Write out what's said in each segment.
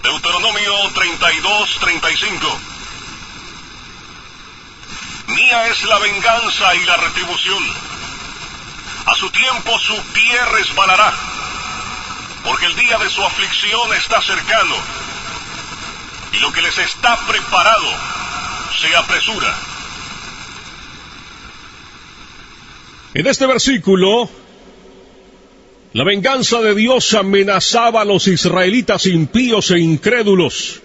Deuteronomio 32:35. Mía es la venganza y la retribución. A su tiempo su pie resbalará, porque el día de su aflicción está cercano, y lo que les está preparado se apresura. En este versículo, la venganza de Dios amenazaba a los israelitas impíos e incrédulos,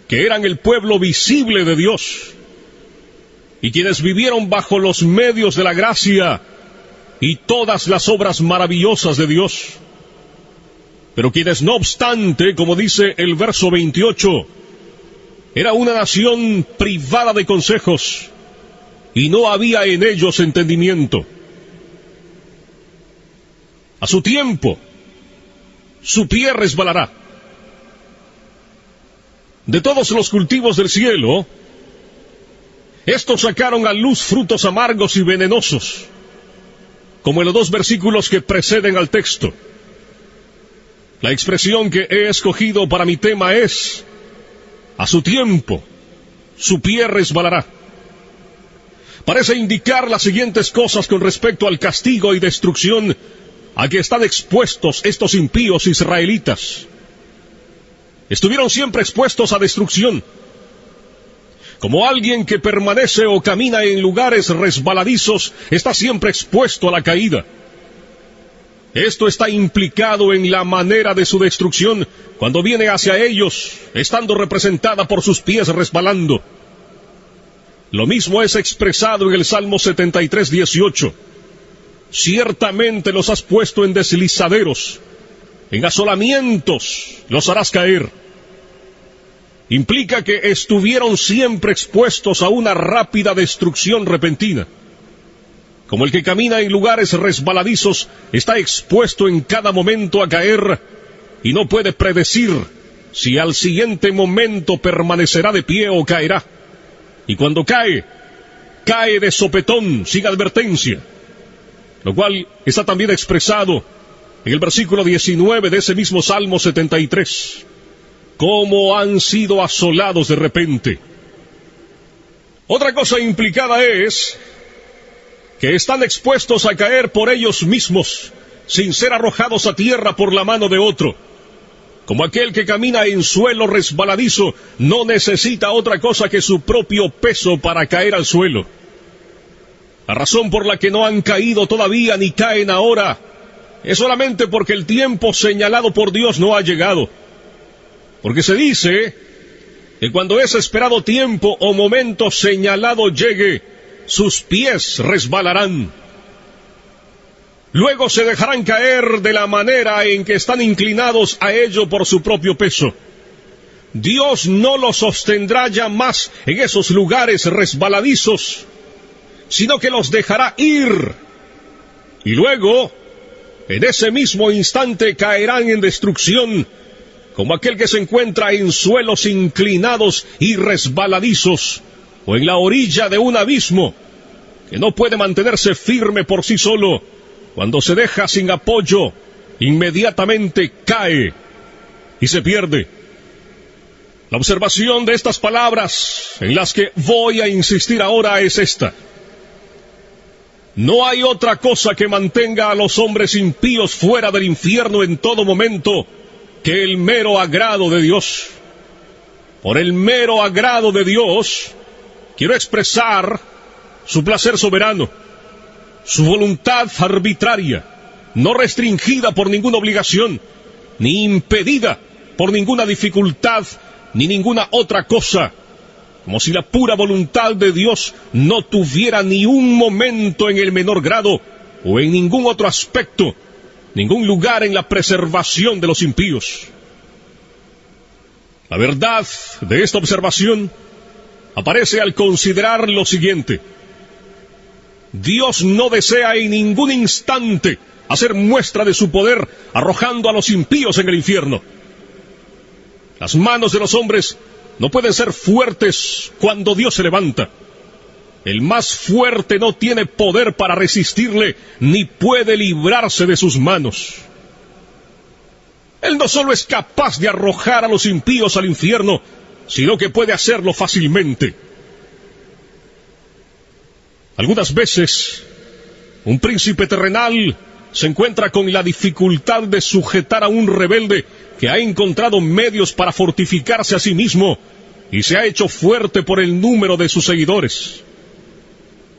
que eran el pueblo visible de Dios, y quienes vivieron bajo los medios de la gracia y todas las obras maravillosas de Dios. Pero quienes, no obstante, como dice el verso 28, era una nación privada de consejos, y no había en ellos entendimiento. A su tiempo, su pie resbalará. De todos los cultivos del cielo, estos sacaron a luz frutos amargos y venenosos, como en los 2 versículos que preceden al texto. La expresión que he escogido para mi tema es: a su tiempo, su pie resbalará. Parece indicar las siguientes cosas con respecto al castigo y destrucción a que están expuestos estos impíos israelitas. Estuvieron siempre expuestos a destrucción. Como alguien que permanece o camina en lugares resbaladizos, está siempre expuesto a la caída. Esto está implicado en la manera de su destrucción cuando viene hacia ellos, estando representada por sus pies resbalando. Lo mismo es expresado en el Salmo 73:18. Ciertamente los has puesto en deslizaderos, en asolamientos los harás caer. Implica que estuvieron siempre expuestos a una rápida destrucción repentina. Como el que camina en lugares resbaladizos está expuesto en cada momento a caer y no puede predecir si al siguiente momento permanecerá de pie o caerá. Y cuando cae, cae de sopetón, sin advertencia. Lo cual está también expresado en el versículo 19 de ese mismo Salmo 73. Cómo han sido asolados de repente. Otra cosa implicada es que están expuestos a caer por ellos mismos, sin ser arrojados a tierra por la mano de otro. Como aquel que camina en suelo resbaladizo no necesita otra cosa que su propio peso para caer al suelo. La razón por la que no han caído todavía ni caen ahora es solamente porque el tiempo señalado por Dios no ha llegado. Porque se dice que cuando ese esperado tiempo o momento señalado llegue, sus pies resbalarán. Luego se dejarán caer de la manera en que están inclinados a ello por su propio peso. Dios no los sostendrá ya más en esos lugares resbaladizos, sino que los dejará ir. Y luego, en ese mismo instante caerán en destrucción, como aquel que se encuentra en suelos inclinados y resbaladizos, o en la orilla de un abismo, que no puede mantenerse firme por sí solo. Cuando se deja sin apoyo, inmediatamente cae y se pierde. La observación de estas palabras, en las que voy a insistir ahora, es esta: no hay otra cosa que mantenga a los hombres impíos fuera del infierno en todo momento que el mero agrado de Dios. Por el mero agrado de Dios, quiero expresar su placer soberano, su voluntad arbitraria, no restringida por ninguna obligación, ni impedida por ninguna dificultad, ni ninguna otra cosa, como si la pura voluntad de Dios no tuviera ni un momento en el menor grado, o en ningún otro aspecto, ningún lugar en la preservación de los impíos. La verdad de esta observación aparece al considerar lo siguiente: Dios no desea en ningún instante hacer muestra de su poder arrojando a los impíos en el infierno. Las manos de los hombres no pueden ser fuertes cuando Dios se levanta. El más fuerte no tiene poder para resistirle, ni puede librarse de sus manos. Él no solo es capaz de arrojar a los impíos al infierno, sino que puede hacerlo fácilmente. Algunas veces, un príncipe terrenal se encuentra con la dificultad de sujetar a un rebelde que ha encontrado medios para fortificarse a sí mismo y se ha hecho fuerte por el número de sus seguidores.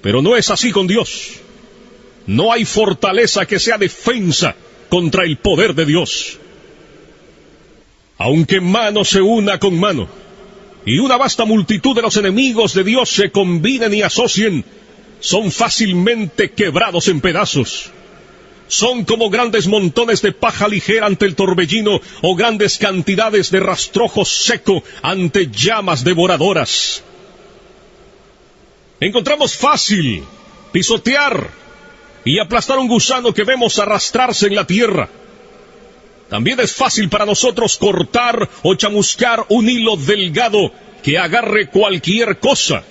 Pero no es así con Dios. No hay fortaleza que sea defensa contra el poder de Dios. Aunque mano se una con mano, y una vasta multitud de los enemigos de Dios se combinen y asocien, son fácilmente quebrados en pedazos. Son como grandes montones de paja ligera ante el torbellino, o grandes cantidades de rastrojo seco ante llamas devoradoras. Encontramos fácil pisotear y aplastar un gusano que vemos arrastrarse en la tierra. También es fácil para nosotros cortar o chamuscar un hilo delgado que agarre cualquier cosa.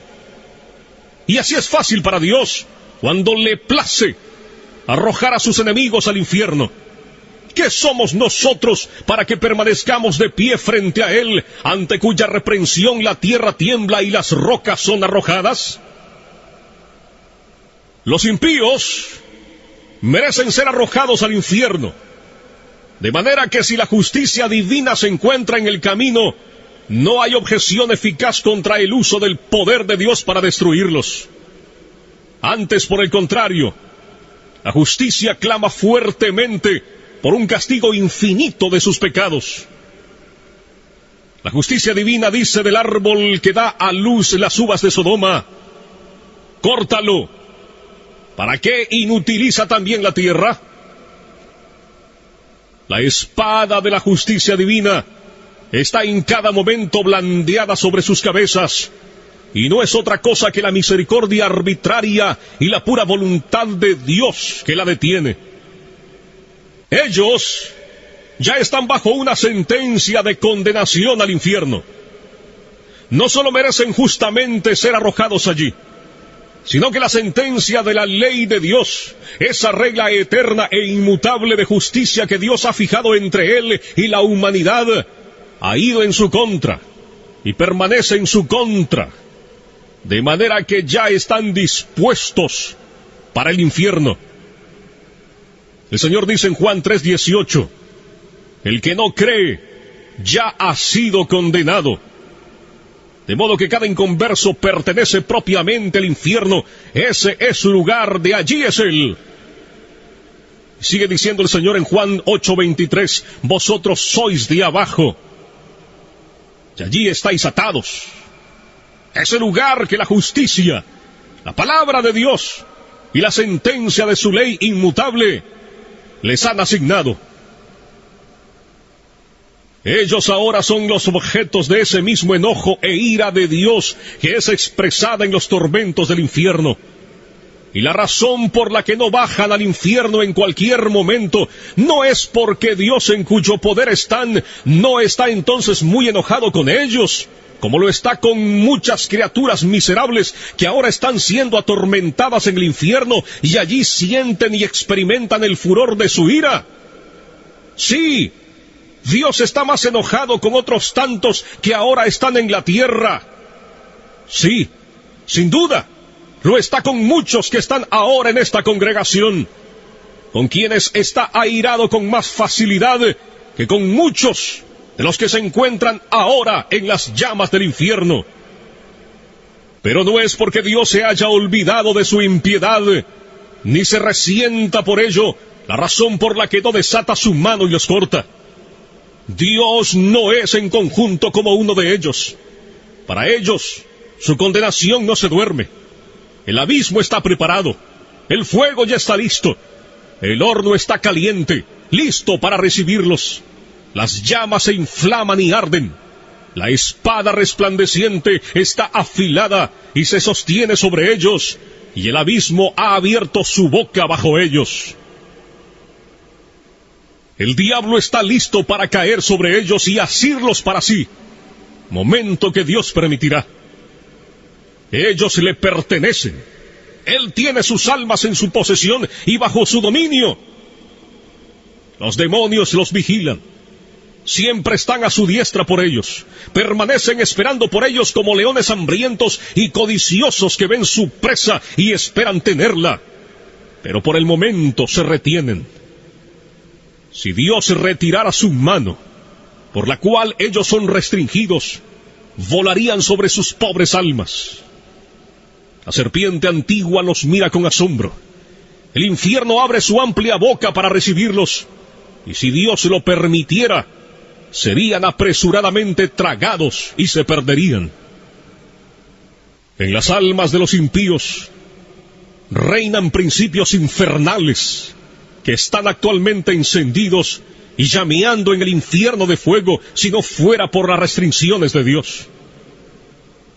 Y así es fácil para Dios, cuando le place arrojar a sus enemigos al infierno. ¿Qué somos nosotros para que permanezcamos de pie frente a Él, ante cuya reprensión la tierra tiembla y las rocas son arrojadas? Los impíos merecen ser arrojados al infierno, de manera que si la justicia divina se encuentra en el camino, no hay objeción eficaz contra el uso del poder de Dios para destruirlos. Antes, por el contrario, la justicia clama fuertemente por un castigo infinito de sus pecados. La justicia divina dice del árbol que da a luz las uvas de Sodoma: córtalo. ¿Para qué inutiliza también la tierra? La espada de la justicia divina está en cada momento blandeada sobre sus cabezas, y no es otra cosa que la misericordia arbitraria y la pura voluntad de Dios que la detiene. Ellos ya están bajo una sentencia de condenación al infierno. No solo merecen justamente ser arrojados allí, sino que la sentencia de la ley de Dios, esa regla eterna e inmutable de justicia que Dios ha fijado entre Él y la humanidad, ha ido en su contra y permanece en su contra, de manera que ya están dispuestos para el infierno. El Señor dice en Juan 3:18, el que no cree ya ha sido condenado. De modo que cada inconverso pertenece propiamente al infierno. Ese es su lugar, de allí es Él. Sigue diciendo el Señor en Juan 8:23, vosotros sois de abajo, y allí estáis atados. Ese lugar que la justicia, la palabra de Dios y la sentencia de su ley inmutable les han asignado. Ellos ahora son los objetos de ese mismo enojo e ira de Dios que es expresada en los tormentos del infierno. Y la razón por la que no bajan al infierno en cualquier momento no es porque Dios, en cuyo poder están, no está entonces muy enojado con ellos, como lo está con muchas criaturas miserables que ahora están siendo atormentadas en el infierno y allí sienten y experimentan el furor de su ira. Sí, Dios está más enojado con otros tantos que ahora están en la tierra. Sí, sin duda, lo está con muchos que están ahora en esta congregación, con quienes está airado con más facilidad que con muchos de los que se encuentran ahora en las llamas del infierno. Pero no es porque Dios se haya olvidado de su impiedad, ni se resienta por ello, la razón por la que no desata su mano y los corta. Dios no es en conjunto como uno de ellos. Para ellos, su condenación no se duerme. El abismo está preparado, el fuego ya está listo, el horno está caliente, listo para recibirlos. Las llamas se inflaman y arden. La espada resplandeciente está afilada y se sostiene sobre ellos, y el abismo ha abierto su boca bajo ellos. El diablo está listo para caer sobre ellos y asirlos para sí, momento que Dios permitirá. Ellos le pertenecen. Él tiene sus almas en su posesión y bajo su dominio. Los demonios los vigilan, siempre están a su diestra por ellos. Permanecen esperando por ellos como leones hambrientos y codiciosos que ven su presa y esperan tenerla. Pero por el momento se retienen. Si Dios retirara su mano, por la cual ellos son restringidos, volarían sobre sus pobres almas. La serpiente antigua los mira con asombro. El infierno abre su amplia boca para recibirlos, y si Dios lo permitiera, serían apresuradamente tragados y se perderían. En las almas de los impíos reinan principios infernales que están actualmente encendidos y llameando en el infierno de fuego si no fuera por las restricciones de Dios.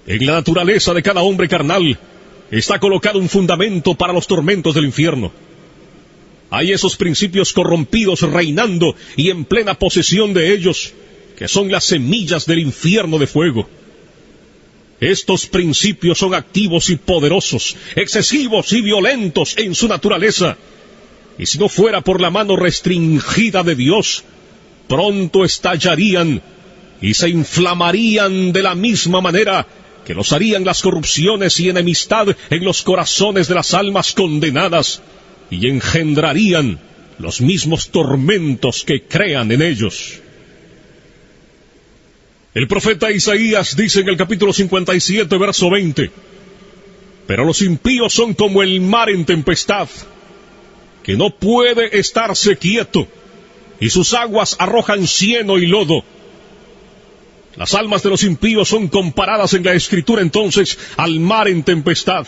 En la naturaleza de cada hombre carnal está colocado un fundamento para los tormentos del infierno. Hay esos principios corrompidos reinando y en plena posesión de ellos, que son las semillas del infierno de fuego. Estos principios son activos y poderosos, excesivos y violentos en su naturaleza, y si no fuera por la mano restringida de Dios, pronto estallarían y se inflamarían de la misma manera que los harían las corrupciones y enemistad en los corazones de las almas condenadas, y engendrarían los mismos tormentos que crean en ellos. El profeta Isaías dice en el capítulo 57, verso 20, «Pero los impíos son como el mar en tempestad, que no puede estarse quieto, y sus aguas arrojan cieno y lodo». Las almas de los impíos son comparadas en la Escritura entonces al mar en tempestad.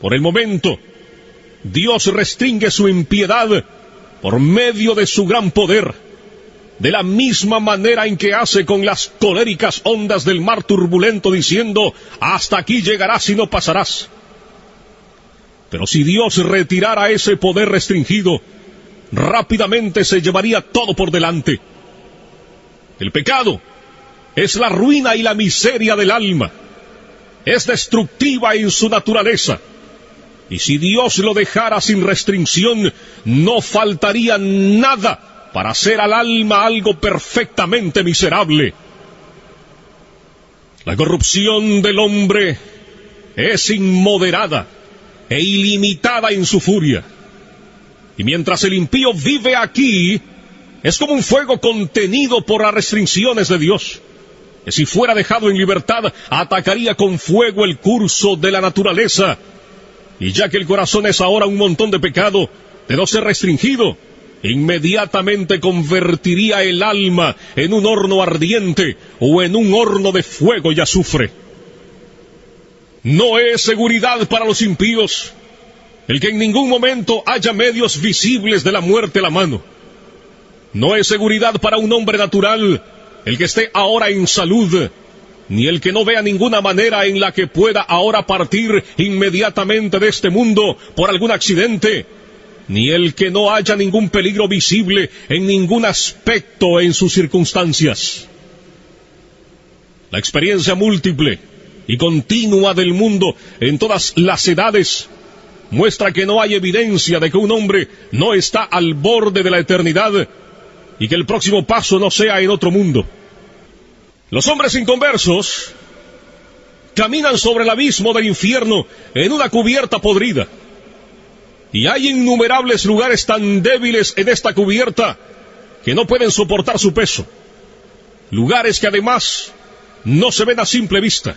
Por el momento, Dios restringe su impiedad por medio de su gran poder, de la misma manera en que hace con las coléricas ondas del mar turbulento, diciendo, «Hasta aquí llegarás y no pasarás». Pero si Dios retirara ese poder restringido, rápidamente se llevaría todo por delante. El pecado es la ruina y la miseria del alma. Es destructiva en su naturaleza. Y si Dios lo dejara sin restricción, no faltaría nada para hacer al alma algo perfectamente miserable. La corrupción del hombre es inmoderada e ilimitada en su furia. Y mientras el impío vive aquí, es como un fuego contenido por las restricciones de Dios, que si fuera dejado en libertad, atacaría con fuego el curso de la naturaleza. Y ya que el corazón es ahora un montón de pecado, de no ser restringido, inmediatamente convertiría el alma en un horno ardiente o en un horno de fuego y azufre. No es seguridad para los impíos el que en ningún momento haya medios visibles de la muerte a la mano. No es seguridad para un hombre natural el que esté ahora en salud, ni el que no vea ninguna manera en la que pueda ahora partir inmediatamente de este mundo por algún accidente, ni el que no haya ningún peligro visible en ningún aspecto en sus circunstancias. La experiencia múltiple y continua del mundo en todas las edades muestra que no hay evidencia de que un hombre no está al borde de la eternidad y que el próximo paso no sea en otro mundo. Los hombres inconversos caminan sobre el abismo del infierno en una cubierta podrida. Y hay innumerables lugares tan débiles en esta cubierta que no pueden soportar su peso. Lugares que además no se ven a simple vista.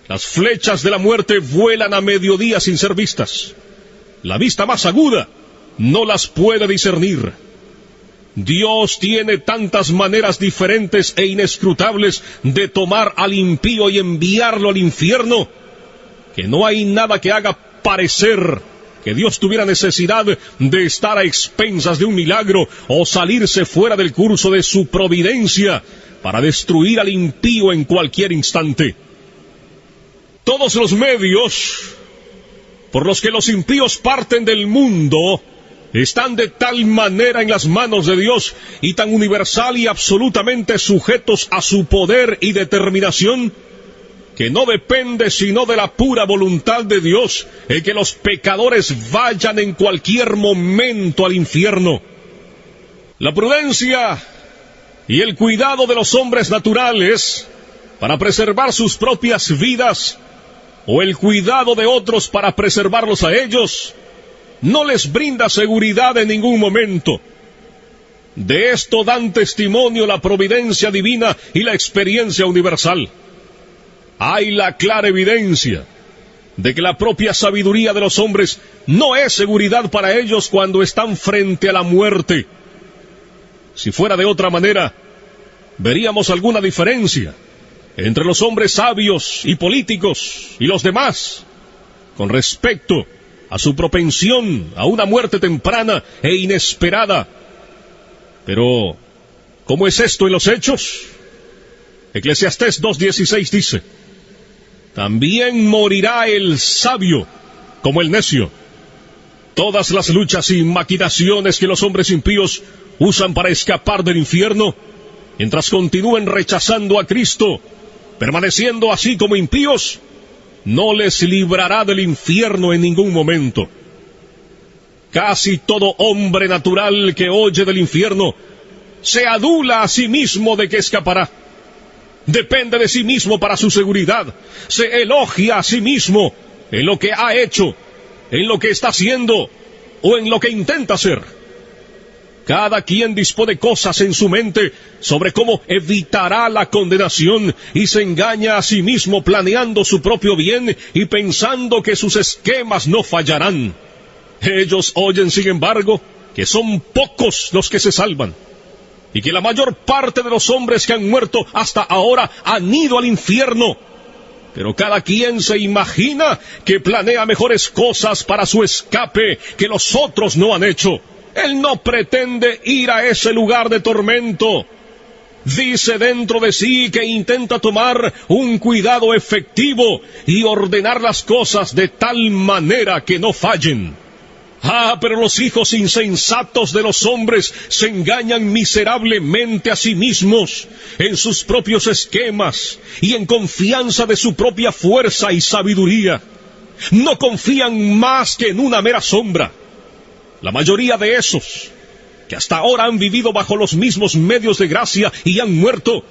Las flechas de la muerte vuelan a mediodía sin ser vistas. La vista más aguda no las puede discernir. Dios tiene tantas maneras diferentes e inescrutables de tomar al impío y enviarlo al infierno, que no hay nada que haga parecer que Dios tuviera necesidad de estar a expensas de un milagro o salirse fuera del curso de su providencia para destruir al impío en cualquier instante. Todos los medios por los que los impíos parten del mundo están de tal manera en las manos de Dios y tan universal y absolutamente sujetos a su poder y determinación, que no depende sino de la pura voluntad de Dios el que los pecadores vayan en cualquier momento al infierno. La prudencia y el cuidado de los hombres naturales para preservar sus propias vidas, o el cuidado de otros para preservarlos a ellos, no les brinda seguridad en ningún momento. De esto dan testimonio la providencia divina y la experiencia universal. Hay la clara evidencia de que la propia sabiduría de los hombres no es seguridad para ellos cuando están frente a la muerte. Si fuera de otra manera, veríamos alguna diferencia entre los hombres sabios y políticos y los demás con respecto a su propensión a una muerte temprana e inesperada. Pero, ¿cómo es esto en los hechos? Eclesiastés 2:16 dice: también morirá el sabio como el necio. Todas las luchas y maquinaciones que los hombres impíos usan para escapar del infierno, mientras continúen rechazando a Cristo, permaneciendo así como impíos, no les librará del infierno en ningún momento. Casi todo hombre natural que oye del infierno se adula a sí mismo de que escapará. Depende de sí mismo para su seguridad. Se elogia a sí mismo en lo que ha hecho, en lo que está haciendo o en lo que intenta hacer. Cada quien dispone cosas en su mente sobre cómo evitará la condenación y se engaña a sí mismo planeando su propio bien y pensando que sus esquemas no fallarán. Ellos oyen, sin embargo, que son pocos los que se salvan y que la mayor parte de los hombres que han muerto hasta ahora han ido al infierno. Pero cada quien se imagina que planea mejores cosas para su escape que los otros no han hecho. Él no pretende ir a ese lugar de tormento. Dice dentro de sí que intenta tomar un cuidado efectivo y ordenar las cosas de tal manera que no fallen. Pero los hijos insensatos de los hombres se engañan miserablemente a sí mismos en sus propios esquemas y en confianza de su propia fuerza y sabiduría. No confían más que en una mera sombra. La mayoría de esos, que hasta ahora han vivido bajo los mismos medios de gracia y han muerto,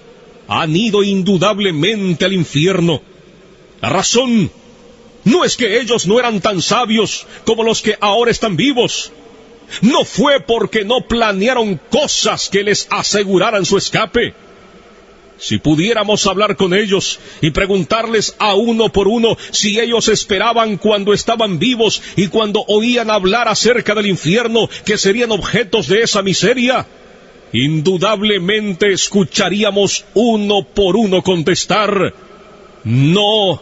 han ido indudablemente al infierno. La razón no es que ellos no eran tan sabios como los que ahora están vivos. No fue porque no planearon cosas que les aseguraran su escape. Si pudiéramos hablar con ellos y preguntarles a uno por uno si ellos esperaban cuando estaban vivos y cuando oían hablar acerca del infierno que serían objetos de esa miseria, indudablemente escucharíamos uno por uno contestar: no,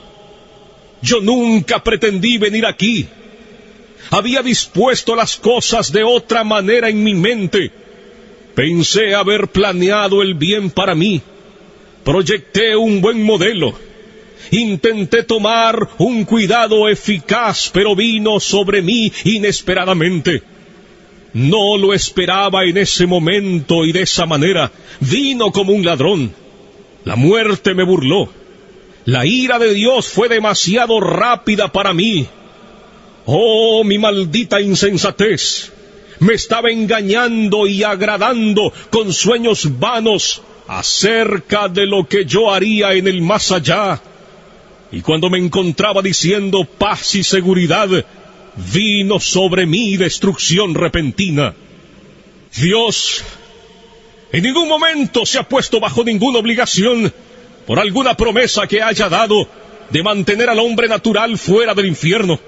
yo nunca pretendí venir aquí. Había dispuesto las cosas de otra manera en mi mente. Pensé haber planeado el bien para mí. Proyecté un buen modelo. Intenté tomar un cuidado eficaz, pero vino sobre mí inesperadamente. No lo esperaba en ese momento y de esa manera. Vino como un ladrón. La muerte me burló. La ira de Dios fue demasiado rápida para mí. Oh, mi maldita insensatez. Me estaba engañando y agradando con sueños vanos acerca de lo que yo haría en el más allá. Y cuando me encontraba diciendo paz y seguridad, vino sobre mí destrucción repentina. Dios en ningún momento se ha puesto bajo ninguna obligación por alguna promesa que haya dado de mantener al hombre natural fuera del infierno.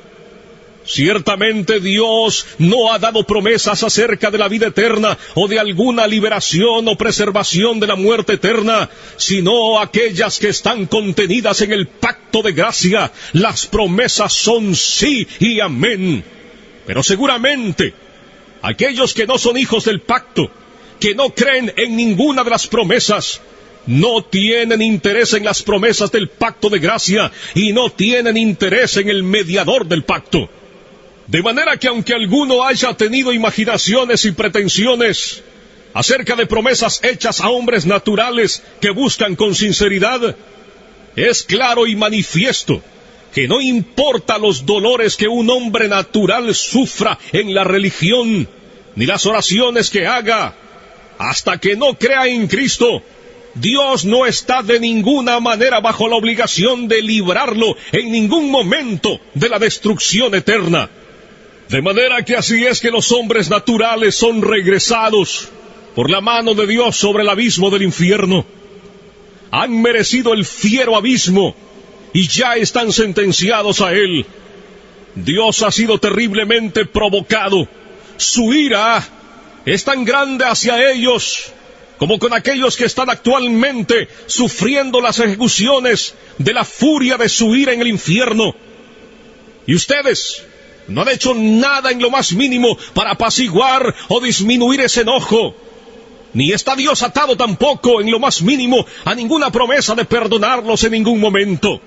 Ciertamente Dios no ha dado promesas acerca de la vida eterna o de alguna liberación o preservación de la muerte eterna, sino aquellas que están contenidas en el pacto de gracia. Las promesas son sí y amén. Pero seguramente aquellos que no son hijos del pacto, que no creen en ninguna de las promesas, no tienen interés en las promesas del pacto de gracia y no tienen interés en el mediador del pacto. De manera que aunque alguno haya tenido imaginaciones y pretensiones acerca de promesas hechas a hombres naturales que buscan con sinceridad, es claro y manifiesto que no importa los dolores que un hombre natural sufra en la religión, ni las oraciones que haga, hasta que no crea en Cristo, Dios no está de ninguna manera bajo la obligación de librarlo en ningún momento de la destrucción eterna. De manera que así es que los hombres naturales son regresados por la mano de Dios sobre el abismo del infierno. Han merecido el fiero abismo y ya están sentenciados a él. Dios ha sido terriblemente provocado. Su ira es tan grande hacia ellos como con aquellos que están actualmente sufriendo las ejecuciones de la furia de su ira en el infierno. Y ustedes no han hecho nada en lo más mínimo para apaciguar o disminuir ese enojo. Ni está Dios atado tampoco en lo más mínimo a ninguna promesa de perdonarlos en ningún momento.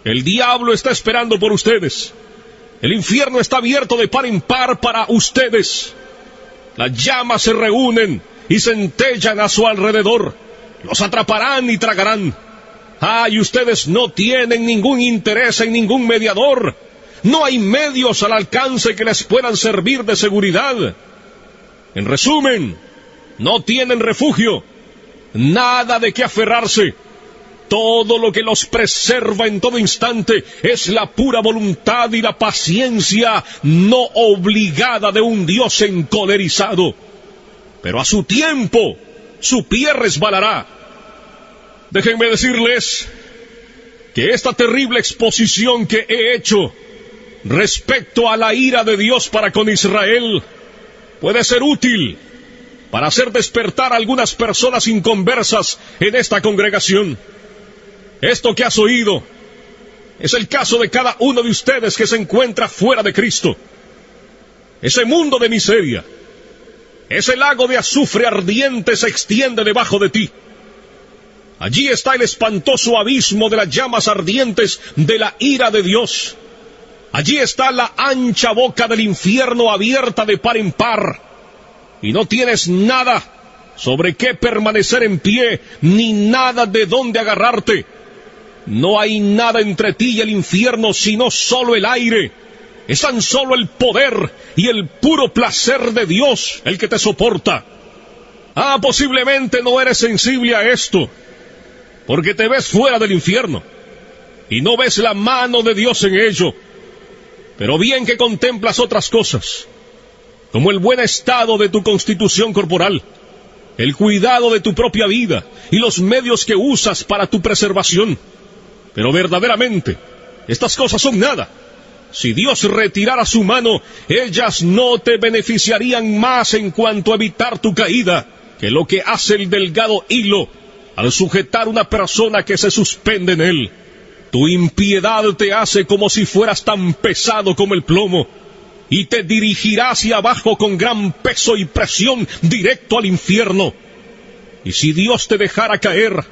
El diablo está esperando por ustedes. El infierno está abierto de par en par para ustedes. Las llamas se reúnen y centellan a su alrededor. Los atraparán y tragarán. Y ustedes no tienen ningún interés en ningún mediador. No hay medios al alcance que les puedan servir de seguridad. En resumen, no tienen refugio, nada de qué aferrarse. Todo lo que los preserva en todo instante es la pura voluntad y la paciencia no obligada de un Dios encolerizado. Pero a su tiempo, su pie resbalará. Déjenme decirles que esta terrible exposición que he hecho respecto a la ira de Dios para con Israel puede ser útil para hacer despertar a algunas personas inconversas en esta congregación. Esto que has oído es el caso de cada uno de ustedes que se encuentra fuera de Cristo. Ese mundo de miseria, ese lago de azufre ardiente se extiende debajo de ti. Allí está el espantoso abismo de las llamas ardientes de la ira de Dios. Allí está la ancha boca del infierno abierta de par en par. Y no tienes nada sobre qué permanecer en pie, ni nada de dónde agarrarte. No hay nada entre ti y el infierno, sino solo el aire. Es tan solo el poder y el puro placer de Dios el que te soporta. Posiblemente no eres sensible a esto, porque te ves fuera del infierno y no ves la mano de Dios en ello. Pero bien que contemplas otras cosas, como el buen estado de tu constitución corporal, el cuidado de tu propia vida y los medios que usas para tu preservación. Pero verdaderamente, estas cosas son nada. Si Dios retirara su mano, ellas no te beneficiarían más en cuanto a evitar tu caída, que lo que hace el delgado hilo al sujetar una persona que se suspende en él. Tu impiedad te hace como si fueras tan pesado como el plomo, y te dirigirá hacia abajo con gran peso y presión directo al infierno. Y si Dios te dejara caer,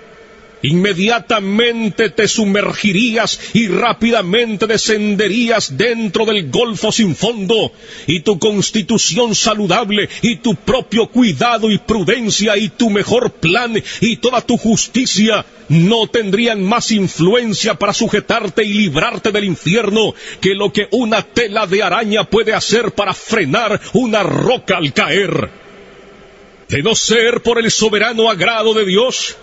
inmediatamente te sumergirías y rápidamente descenderías dentro del golfo sin fondo, y tu constitución saludable, y tu propio cuidado y prudencia, y tu mejor plan, y toda tu justicia, no tendrían más influencia para sujetarte y librarte del infierno que lo que una tela de araña puede hacer para frenar una roca al caer. De no ser por el soberano agrado de Dios,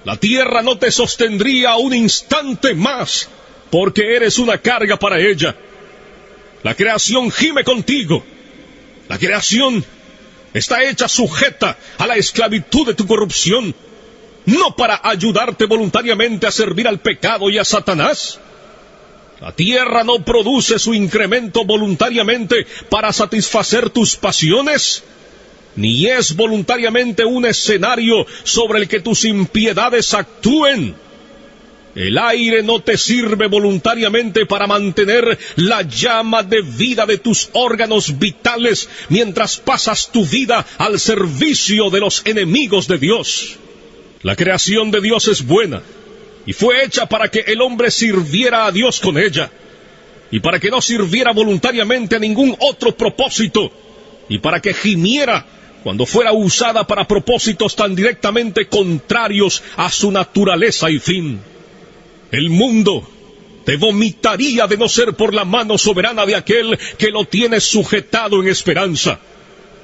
la tierra no te sostendría un instante más, porque eres una carga para ella. La creación gime contigo. La creación está hecha sujeta a la esclavitud de tu corrupción, no para ayudarte voluntariamente a servir al pecado y a Satanás. La tierra no produce su incremento voluntariamente para satisfacer tus pasiones, ni es voluntariamente un escenario sobre el que tus impiedades actúen. El aire no te sirve voluntariamente para mantener la llama de vida de tus órganos vitales mientras pasas tu vida al servicio de los enemigos de Dios. La creación de Dios es buena y fue hecha para que el hombre sirviera a Dios con ella, y para que no sirviera voluntariamente a ningún otro propósito, y para que gimiera cuando fuera usada para propósitos tan directamente contrarios a su naturaleza y fin. El mundo te vomitaría de no ser por la mano soberana de aquel que lo tiene sujetado en esperanza.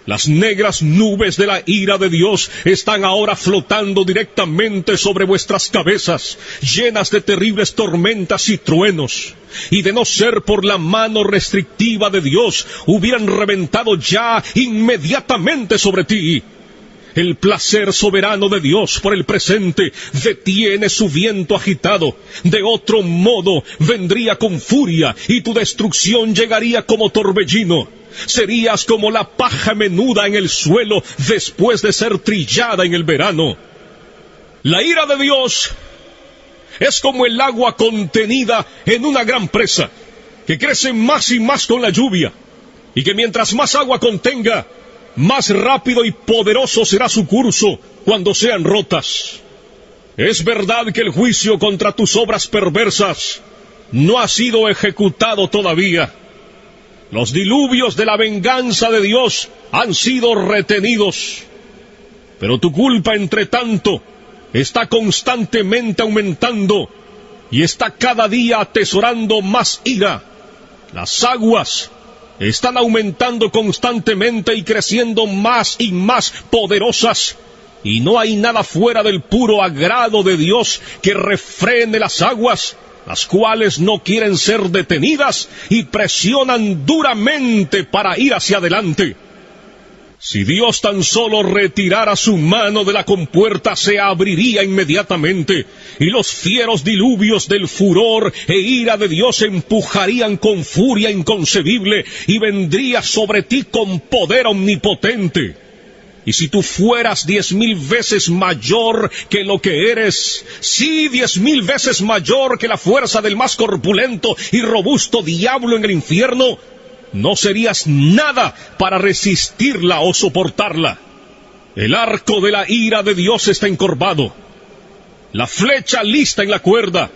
Las negras nubes de la ira de Dios están ahora flotando directamente sobre vuestras cabezas, llenas de terribles tormentas y truenos. Y de no ser por la mano restrictiva de Dios, hubieran reventado ya inmediatamente sobre ti. El placer soberano de Dios por el presente detiene su viento agitado. De otro modo vendría con furia y tu destrucción llegaría como torbellino. Serías como la paja menuda en el suelo después de ser trillada en el verano. La ira de Dios es como el agua contenida en una gran presa, que crece más y más con la lluvia, y que mientras más agua contenga, más rápido y poderoso será su curso cuando sean rotas. Es verdad que el juicio contra tus obras perversas no ha sido ejecutado todavía. Los diluvios de la venganza de Dios han sido retenidos. Pero tu culpa, entre tanto, está constantemente aumentando y está cada día atesorando más ira. Las aguas están aumentando constantemente y creciendo más y más poderosas. Y no hay nada fuera del puro agrado de Dios que refrene las aguas, las cuales no quieren ser detenidas y presionan duramente para ir hacia adelante. Si Dios tan solo retirara su mano de la compuerta, se abriría inmediatamente, y los fieros diluvios del furor e ira de Dios empujarían con furia inconcebible, y vendría sobre ti con poder omnipotente. Y si tú fueras 10,000 veces mayor que lo que eres, sí, 10,000 veces mayor que la fuerza del más corpulento y robusto diablo en el infierno, no serías nada para resistirla o soportarla. El arco de la ira de Dios está encorvado, la flecha lista en la cuerda,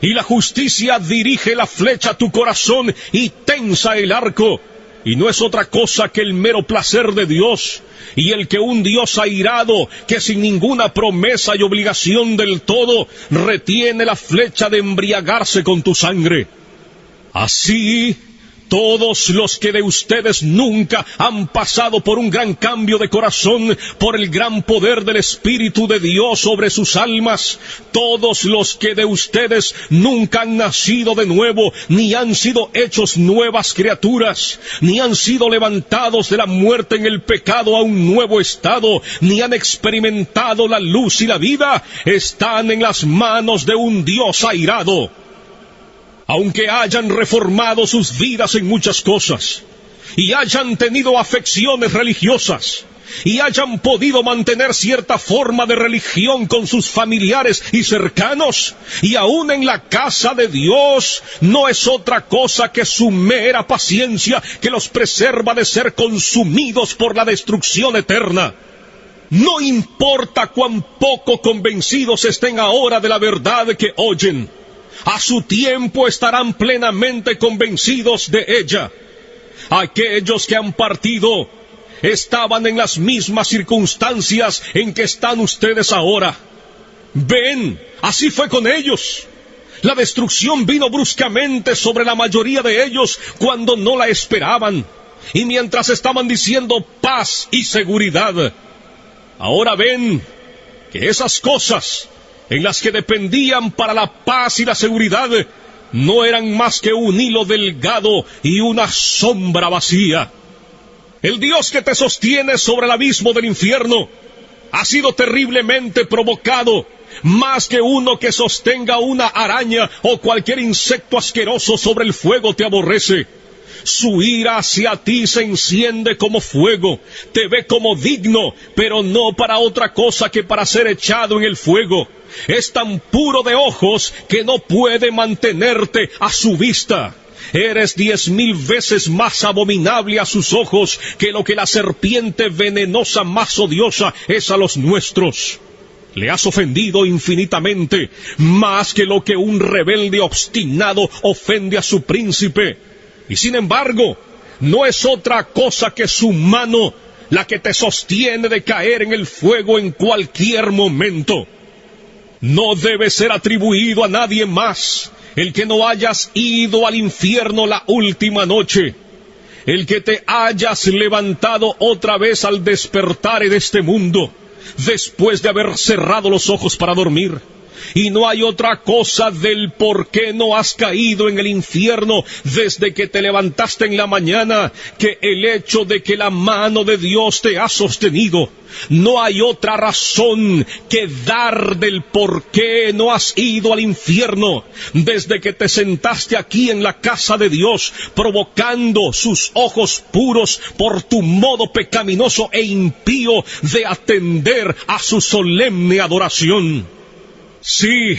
y la justicia dirige la flecha a tu corazón y tensa el arco, y no es otra cosa que el mero placer de Dios, y el que un Dios airado, que sin ninguna promesa y obligación del todo, retiene la flecha de embriagarse con tu sangre. Así, todos los que de ustedes nunca han pasado por un gran cambio de corazón, por el gran poder del Espíritu de Dios sobre sus almas, todos los que de ustedes nunca han nacido de nuevo, ni han sido hechos nuevas criaturas, ni han sido levantados de la muerte en el pecado a un nuevo estado, ni han experimentado la luz y la vida, están en las manos de un Dios airado. Aunque hayan reformado sus vidas en muchas cosas, y hayan tenido afecciones religiosas, y hayan podido mantener cierta forma de religión con sus familiares y cercanos, y aún en la casa de Dios, no es otra cosa que su mera paciencia que los preserva de ser consumidos por la destrucción eterna. No importa cuán poco convencidos estén ahora de la verdad que oyen, a su tiempo estarán plenamente convencidos de ella. Aquellos que han partido estaban en las mismas circunstancias en que están ustedes ahora. Ven, así fue con ellos. La destrucción vino bruscamente sobre la mayoría de ellos cuando no la esperaban, y mientras estaban diciendo paz y seguridad. Ahora ven que esas cosas en las que dependían para la paz y la seguridad, no eran más que un hilo delgado y una sombra vacía. El Dios que te sostiene sobre el abismo del infierno ha sido terriblemente provocado, más que uno que sostenga una araña o cualquier insecto asqueroso sobre el fuego te aborrece. Su ira hacia ti se enciende como fuego, te ve como digno, pero no para otra cosa que para ser echado en el fuego. Es tan puro de ojos que no puede mantenerte a su vista. Eres 10,000 veces más abominable a sus ojos que lo que la serpiente venenosa más odiosa es a los nuestros. Le has ofendido infinitamente, más que lo que un rebelde obstinado ofende a su príncipe. Y sin embargo, no es otra cosa que su mano la que te sostiene de caer en el fuego en cualquier momento. No debe ser atribuido a nadie más el que no hayas ido al infierno la última noche. el que te hayas levantado otra vez al despertar en este mundo, después de haber cerrado los ojos para dormir. Y no hay otra cosa del por qué no has caído en el infierno desde que te levantaste en la mañana que el hecho de que la mano de Dios te ha sostenido. No hay otra razón que dar del por qué no has ido al infierno desde que te sentaste aquí en la casa de Dios, provocando sus ojos puros por tu modo pecaminoso e impío de atender a su solemne adoración. Sí,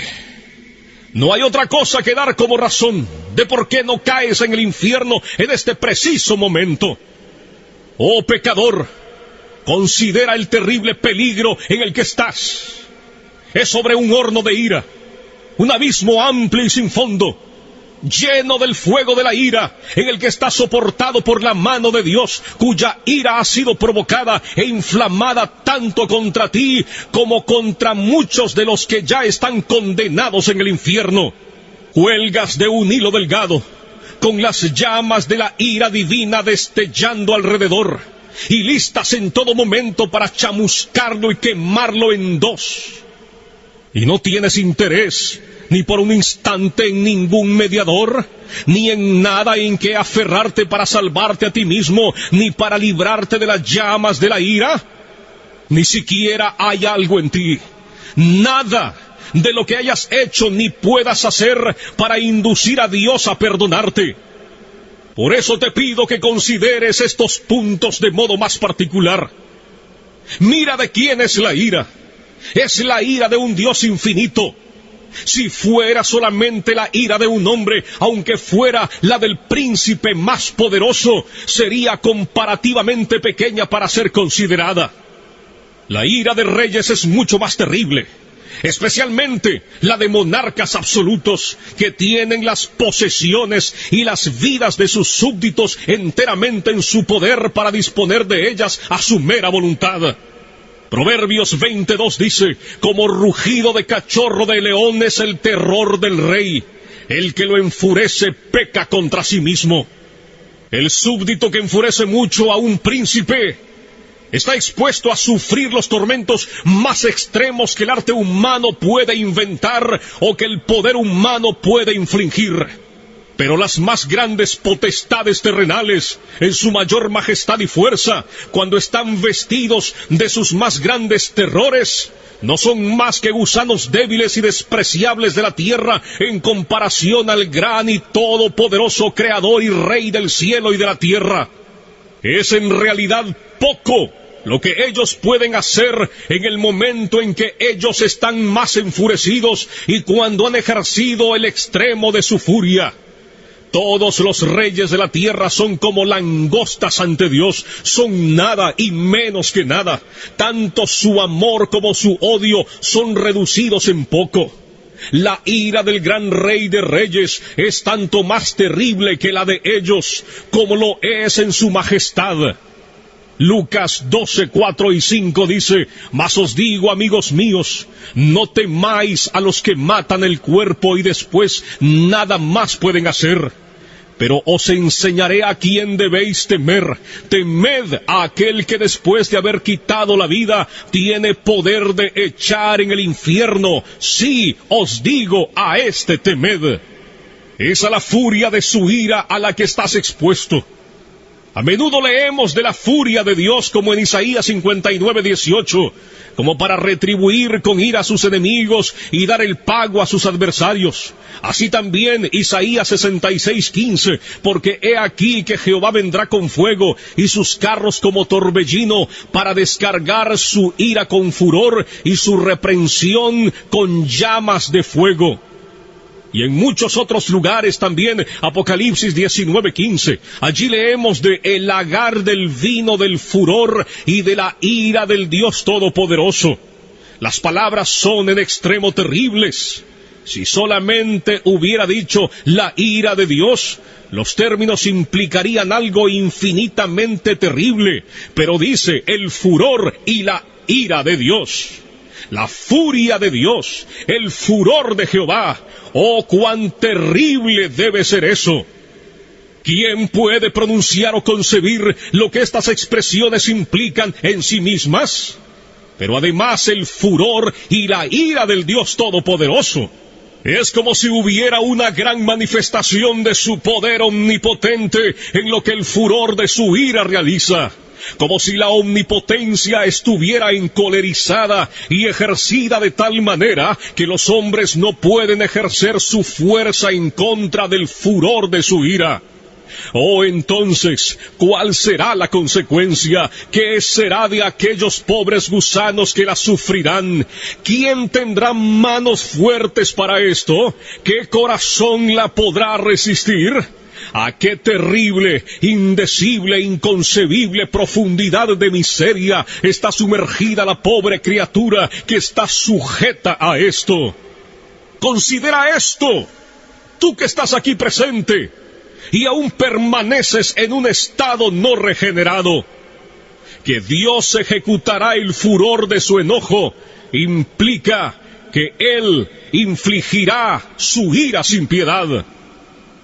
no hay otra cosa que dar como razón de por qué no caes en el infierno en este preciso momento. Oh pecador, considera el terrible peligro en el que estás. Es sobre un horno de ira, un abismo amplio y sin fondo, lleno del fuego de la ira, en el que está soportado por la mano de Dios, cuya ira ha sido provocada e inflamada tanto contra ti como contra muchos de los que ya están condenados en el infierno. Cuelgas de un hilo delgado, con las llamas de la ira divina destellando alrededor, y listas en todo momento para chamuscarlo y quemarlo en dos. Y no tienes interés ni por un instante en ningún mediador, ni en nada en que aferrarte para salvarte a ti mismo, ni para librarte de las llamas de la ira. Ni siquiera hay algo en ti, nada de lo que hayas hecho ni puedas hacer para inducir a Dios a perdonarte. Por eso te pido que consideres estos puntos de modo más particular. Mira de quién es la ira. Es la ira de un Dios infinito. Si fuera solamente la ira de un hombre, aunque fuera la del príncipe más poderoso, sería comparativamente pequeña para ser considerada. La ira de reyes es mucho más terrible, especialmente la de monarcas absolutos que tienen las posesiones y las vidas de sus súbditos enteramente en su poder para disponer de ellas a su mera voluntad. Proverbios 22 dice, como rugido de cachorro de león es el terror del rey. El que lo enfurece peca contra sí mismo. El súbdito que enfurece mucho a un príncipe está expuesto a sufrir los tormentos más extremos que el arte humano puede inventar o que el poder humano puede infligir. Pero las más grandes potestades terrenales, en su mayor majestad y fuerza, cuando están vestidos de sus más grandes terrores, no son más que gusanos débiles y despreciables de la tierra en comparación al gran y todopoderoso Creador y Rey del cielo y de la tierra. Es en realidad poco lo que ellos pueden hacer en el momento en que ellos están más enfurecidos y cuando han ejercido el extremo de su furia. Todos los reyes de la tierra son como langostas ante Dios, son nada y menos que nada. Tanto su amor como su odio son reducidos en poco. La ira del gran Rey de Reyes es tanto más terrible que la de ellos, como lo es en su majestad. Lucas 12, 4 y 5 dice, mas os digo, amigos míos, no temáis a los que matan el cuerpo y después nada más pueden hacer. Pero os enseñaré a quién debéis temer. Temed a aquel que después de haber quitado la vida, tiene poder de echar en el infierno. Sí, os digo, a este temed. Es a la furia de su ira a la que estás expuesto. A menudo leemos de la furia de Dios como en Isaías 59, 18, como para retribuir con ira a sus enemigos y dar el pago a sus adversarios. Así también Isaías 66, 15, porque he aquí que Jehová vendrá con fuego y sus carros como torbellino para descargar su ira con furor y su reprensión con llamas de fuego. Y en muchos otros lugares también, Apocalipsis 19:15, allí leemos de el lagar del vino del furor y de la ira del Dios Todopoderoso. Las palabras son en extremo terribles. Si solamente hubiera dicho la ira de Dios, los términos implicarían algo infinitamente terrible, pero dice el furor y la ira de Dios. La furia de Dios, el furor de Jehová. ¡Oh, cuán terrible debe ser eso! ¿Quién puede pronunciar o concebir lo que estas expresiones implican en sí mismas? Pero además el furor y la ira del Dios Todopoderoso es como si hubiera una gran manifestación de su poder omnipotente en lo que el furor de su ira realiza. Como si la omnipotencia estuviera encolerizada y ejercida de tal manera que los hombres no pueden ejercer su fuerza en contra del furor de su ira. Oh, entonces, ¿cuál será la consecuencia? ¿Qué será de aquellos pobres gusanos que la sufrirán? ¿Quién tendrá manos fuertes para esto? ¿Qué corazón la podrá resistir? ¿A qué terrible, indecible, inconcebible profundidad de miseria está sumergida la pobre criatura que está sujeta a esto? Considera esto, tú que estás aquí presente y aún permaneces en un estado no regenerado. Que Dios ejecutará el furor de su enojo implica que Él infligirá su ira sin piedad.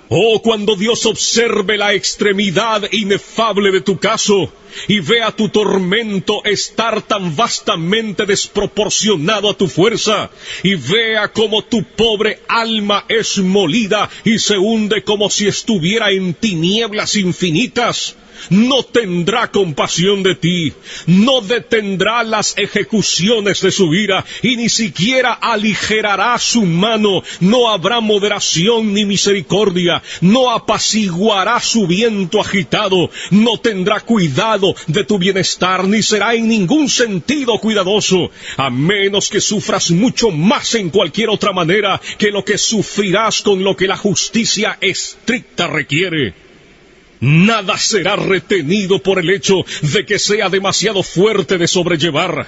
Oh, cuando Dios observe la extremidad inefable de tu caso y vea tu tormento estar tan vastamente desproporcionado a tu fuerza, y vea cómo tu pobre alma es molida y se hunde como si estuviera en tinieblas infinitas, no tendrá compasión de ti, no detendrá las ejecuciones de su ira, y ni siquiera aligerará su mano. No habrá moderación ni misericordia, no apaciguará su viento agitado, no tendrá cuidado de tu bienestar, ni será en ningún sentido cuidadoso, a menos que sufras mucho más en cualquier otra manera que lo que sufrirás con lo que la justicia estricta requiere. Nada será retenido por el hecho de que sea demasiado fuerte de sobrellevar.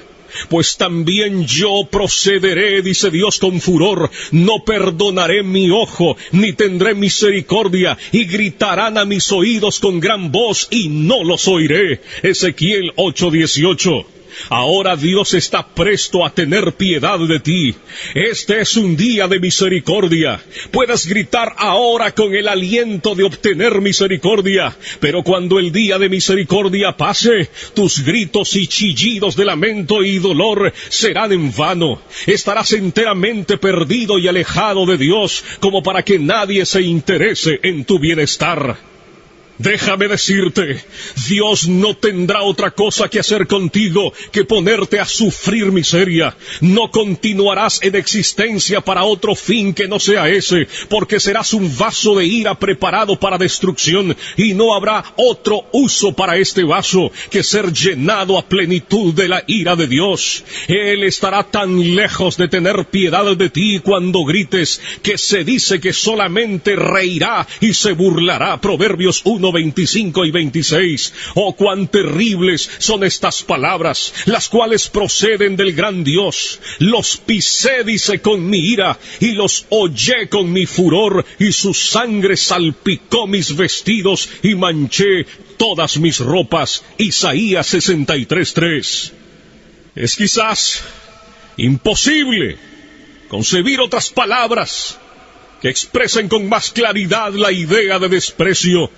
Pues también yo procederé, dice Dios con furor, no perdonaré mi ojo, ni tendré misericordia, y gritarán a mis oídos con gran voz, y no los oiré. Ezequiel 8:18. Ahora Dios está presto a tener piedad de ti. Este es un día de misericordia. Puedes gritar ahora con el aliento de obtener misericordia, pero cuando el día de misericordia pase, tus gritos y chillidos de lamento y dolor serán en vano. Estarás enteramente perdido y alejado de Dios, como para que nadie se interese en tu bienestar. Déjame decirte, Dios no tendrá otra cosa que hacer contigo que ponerte a sufrir miseria. No continuarás en existencia para otro fin que no sea ese, porque serás un vaso de ira preparado para destrucción, y no habrá otro uso para este vaso que ser llenado a plenitud de la ira de Dios. Él estará tan lejos de tener piedad de ti cuando grites, que se dice que solamente reirá y se burlará. Proverbios 1:25 y 26. Oh, cuán terribles son estas palabras, las cuales proceden del gran Dios. Los pisé, dice, con mi ira, y los hollé con mi furor, y su sangre salpicó mis vestidos y manché todas mis ropas. Isaías 63:3. Es quizás imposible concebir otras palabras que expresen con más claridad la idea de desprecio,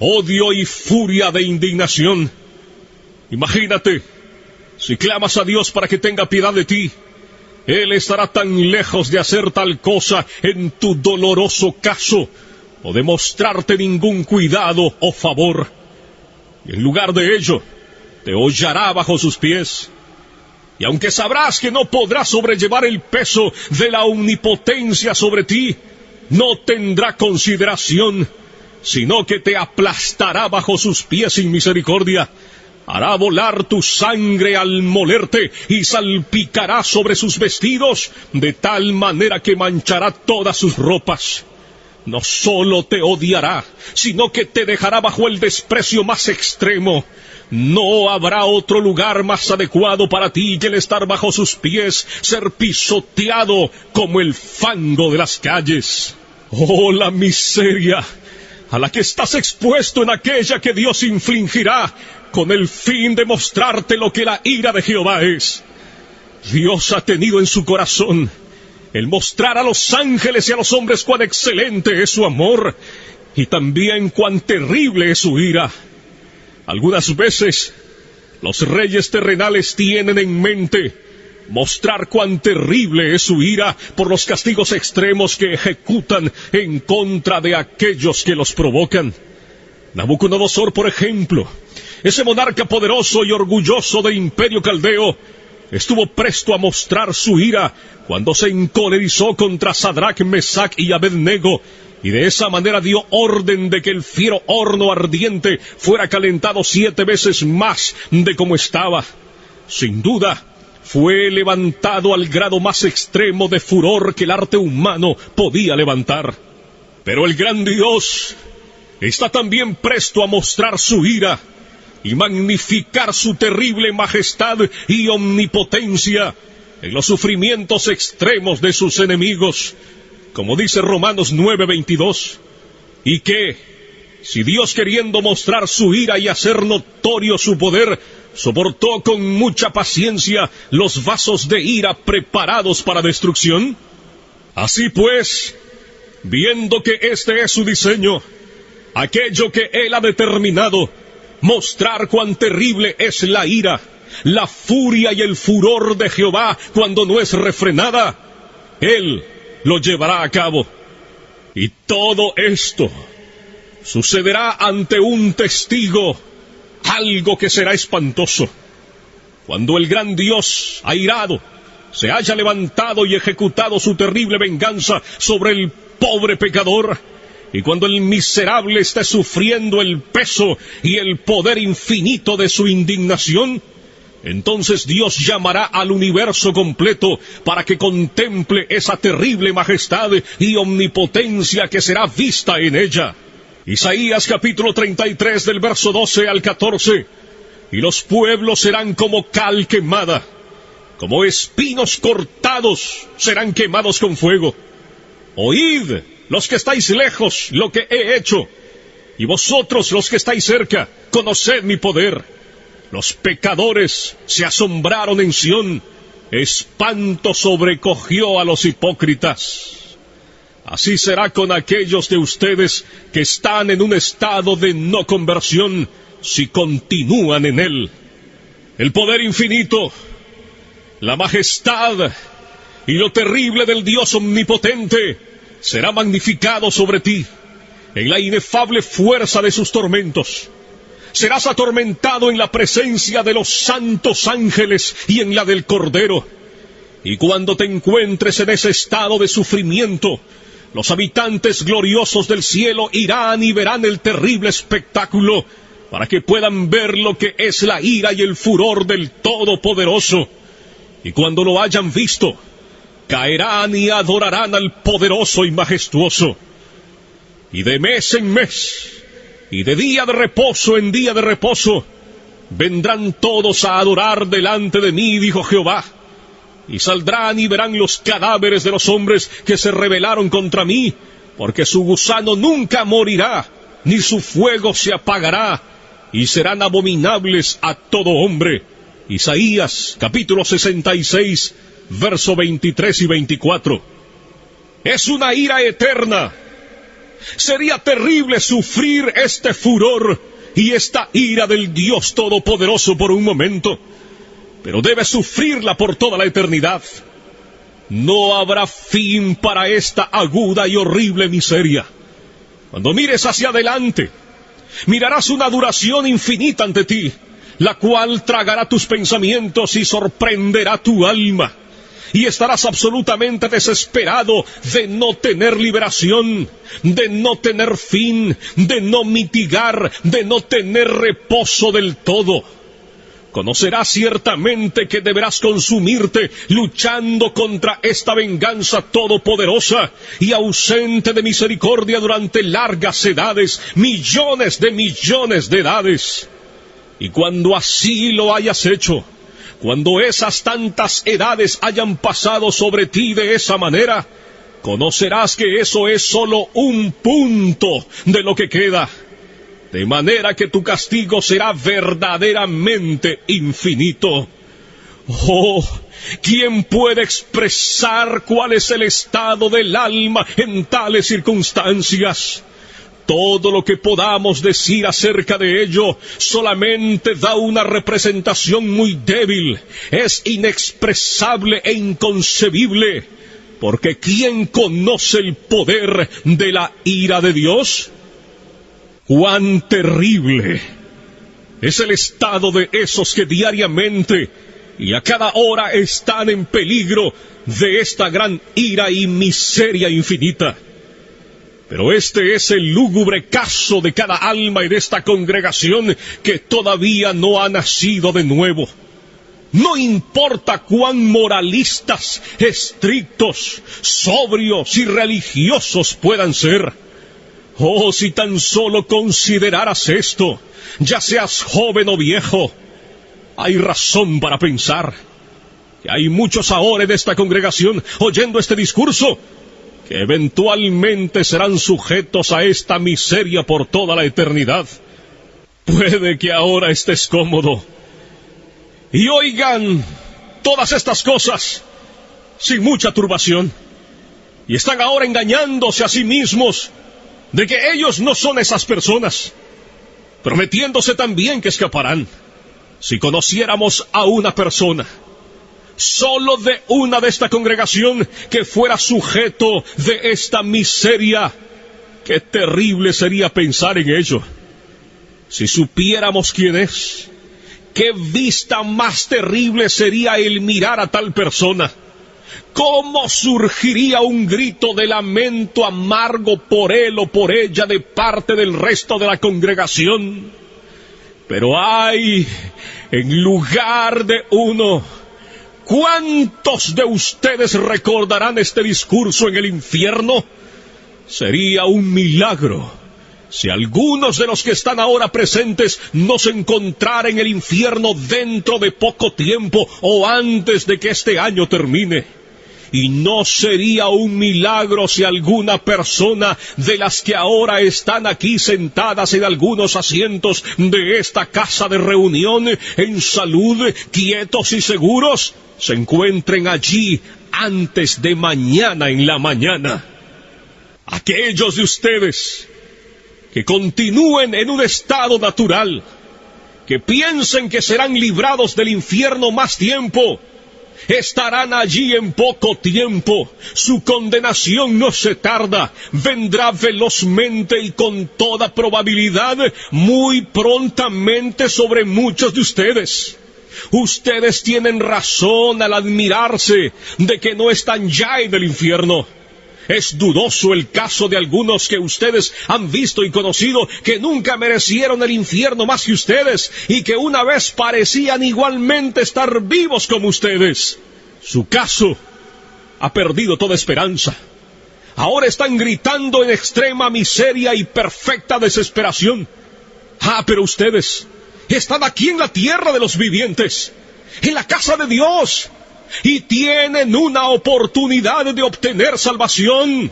odio y furia de indignación. Imagínate, si clamas a Dios para que tenga piedad de ti, Él estará tan lejos de hacer tal cosa en tu doloroso caso, o de mostrarte ningún cuidado o favor. Y en lugar de ello, te hollará bajo sus pies. Y aunque sabrás que no podrás sobrellevar el peso de la omnipotencia sobre ti, no tendrá consideración, sino que te aplastará bajo sus pies sin misericordia. Hará volar tu sangre al molerte y salpicará sobre sus vestidos, de tal manera que manchará todas sus ropas. No solo te odiará, sino que te dejará bajo el desprecio más extremo. No habrá otro lugar más adecuado para ti que el estar bajo sus pies, ser pisoteado como el fango de las calles. Oh, la miseria a la que estás expuesto en aquella que Dios infligirá con el fin de mostrarte lo que la ira de Jehová es. Dios ha tenido en su corazón el mostrar a los ángeles y a los hombres cuán excelente es su amor, y también cuán terrible es su ira. Algunas veces, los reyes terrenales tienen en mente mostrar cuán terrible es su ira por los castigos extremos que ejecutan en contra de aquellos que los provocan. Nabucodonosor, por ejemplo, ese monarca poderoso y orgulloso del imperio caldeo, estuvo presto a mostrar su ira cuando se encolerizó contra Sadrach, Mesach y Abednego, y de esa manera dio orden de que el fiero horno ardiente fuera calentado 7 veces más de como estaba. Sin duda, fue levantado al grado más extremo de furor que el arte humano podía levantar. Pero el gran Dios está también presto a mostrar su ira y magnificar su terrible majestad y omnipotencia en los sufrimientos extremos de sus enemigos, como dice Romanos 9:22, y que, si Dios, queriendo mostrar su ira y hacer notorio su poder, soportó con mucha paciencia los vasos de ira preparados para destrucción, así pues, viendo que este es su diseño, aquello que Él ha determinado, mostrar cuán terrible es la ira, la furia y el furor de Jehová cuando no es refrenada, Él lo llevará a cabo. Y todo esto sucederá ante un testigo, algo que será espantoso. Cuando el gran Dios, airado, se haya levantado y ejecutado su terrible venganza sobre el pobre pecador, y cuando el miserable esté sufriendo el peso y el poder infinito de su indignación, entonces Dios llamará al universo completo para que contemple esa terrible majestad y omnipotencia que será vista en ella. Isaías capítulo 33 del verso 12 al 14. Y los pueblos serán como cal quemada, como espinos cortados serán quemados con fuego. Oíd, los que estáis lejos, lo que he hecho, y vosotros los que estáis cerca, conoced mi poder. Los pecadores se asombraron en Sión, espanto sobrecogió a los hipócritas. Así será con aquellos de ustedes que están en un estado de no conversión, si continúan en él. El poder infinito, la majestad y lo terrible del Dios omnipotente será magnificado sobre ti en la inefable fuerza de sus tormentos. Serás atormentado en la presencia de los santos ángeles y en la del Cordero. Y cuando te encuentres en ese estado de sufrimiento, los habitantes gloriosos del cielo irán y verán el terrible espectáculo, para que puedan ver lo que es la ira y el furor del Todopoderoso. Y cuando lo hayan visto, caerán y adorarán al poderoso y majestuoso. Y de mes en mes, y de día de reposo en día de reposo, vendrán todos a adorar delante de mí, dijo Jehová. Y saldrán y verán los cadáveres de los hombres que se rebelaron contra mí, porque su gusano nunca morirá, ni su fuego se apagará, y serán abominables a todo hombre. Isaías, capítulo 66, verso 23 y 24. Es una ira eterna. Sería terrible sufrir este furor y esta ira del Dios Todopoderoso por un momento, pero debes sufrirla por toda la eternidad. No habrá fin para esta aguda y horrible miseria. Cuando mires hacia adelante, mirarás una duración infinita ante ti, la cual tragará tus pensamientos y sorprenderá tu alma. Y estarás absolutamente desesperado de no tener liberación, de no tener fin, de no mitigar, de no tener reposo del todo. Conocerás ciertamente que deberás consumirte luchando contra esta venganza todopoderosa y ausente de misericordia durante largas edades, millones de edades. Y cuando así lo hayas hecho, cuando esas tantas edades hayan pasado sobre ti de esa manera, conocerás que eso es solo un punto de lo que queda, de manera que tu castigo será verdaderamente infinito. Oh, ¿quién puede expresar cuál es el estado del alma en tales circunstancias? todo lo que podamos decir acerca de ello solamente da una representación muy débil, es inexpresable e inconcebible, porque ¿quién conoce el poder de la ira de Dios? ¡Cuán terrible es el estado de esos que diariamente y a cada hora están en peligro de esta gran ira y miseria infinita! Pero este es el lúgubre caso de cada alma en esta congregación que todavía no ha nacido de nuevo. No importa cuán moralistas, estrictos, sobrios y religiosos puedan ser. Oh, si tan solo consideraras esto, ya seas joven o viejo, hay razón para pensar que hay muchos ahora en esta congregación oyendo este discurso que eventualmente serán sujetos a esta miseria por toda la eternidad. Puede que ahora estés cómodo y oigan todas estas cosas sin mucha turbación, y están ahora engañándose a sí mismos de que ellos no son esas personas, prometiéndose también que escaparán. Si conociéramos a una persona, solo de una de esta congregación, que fuera sujeto de esta miseria, qué terrible sería pensar en ello. Si supiéramos quién es, qué vista más terrible sería el mirar a tal persona. ¿Cómo surgiría un grito de lamento amargo por él o por ella de parte del resto de la congregación? Pero ay, en lugar de uno, ¿cuántos de ustedes recordarán este discurso en el infierno? Sería un milagro si algunos de los que están ahora presentes no se encontraran en el infierno dentro de poco tiempo o antes de que este año termine. Y no sería un milagro si alguna persona de las que ahora están aquí sentadas en algunos asientos de esta casa de reunión, en salud, quietos y seguros, se encuentren allí antes de mañana en la mañana. Aquellos de ustedes que continúen en un estado natural, que piensen que serán librados del infierno más tiempo, estarán allí en poco tiempo. Su condenación no se tarda, vendrá velozmente y con toda probabilidad muy prontamente sobre muchos de ustedes. Ustedes tienen razón al admirarse de que no están ya en el infierno. Es dudoso el caso de algunos que ustedes han visto y conocido que nunca merecieron el infierno más que ustedes y que una vez parecían igualmente estar vivos como ustedes. Su caso ha perdido toda esperanza. Ahora están gritando en extrema miseria y perfecta desesperación. Ah, pero ustedes están aquí en la tierra de los vivientes, en la casa de Dios, y tienen una oportunidad de obtener salvación.